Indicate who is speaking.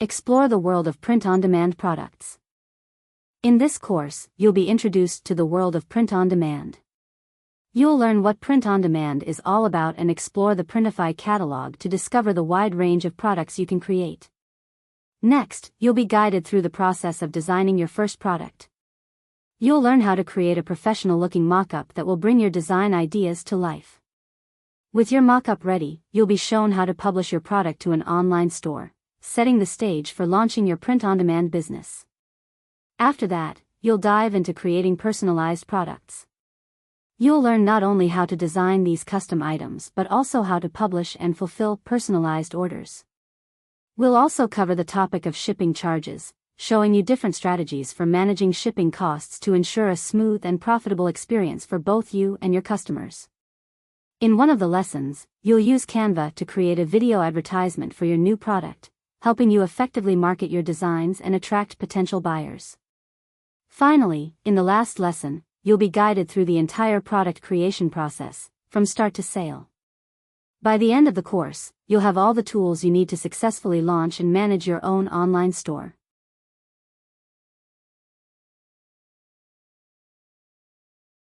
Speaker 1: Explore the world of print-on-demand products. In this course, you'll be introduced to the world of print-on-demand. You'll learn what print-on-demand is all about and explore the Printify catalog to discover the wide range of products you can create. Next, you'll be guided through the process of designing your first product. You'll learn how to create a professional-looking mock-up that will bring your design ideas to life. With your mock-up ready, you'll be shown how to publish your product to an online store, setting the stage for launching your print-on-demand business. After that, you'll dive into creating personalized products. You'll learn not only how to design these custom items but also how to publish and fulfill personalized orders. We'll also cover the topic of shipping charges, showing you different strategies for managing shipping costs to ensure a smooth and profitable experience for both you and your customers. In one of the lessons, you'll use Canva to create a video advertisement for your new product, helping you effectively market your designs and attract potential buyers. Finally, in the last lesson, you'll be guided through the entire product creation process, from start to sale. By the end of the course, you'll have all the tools you need to successfully launch and manage your own online store.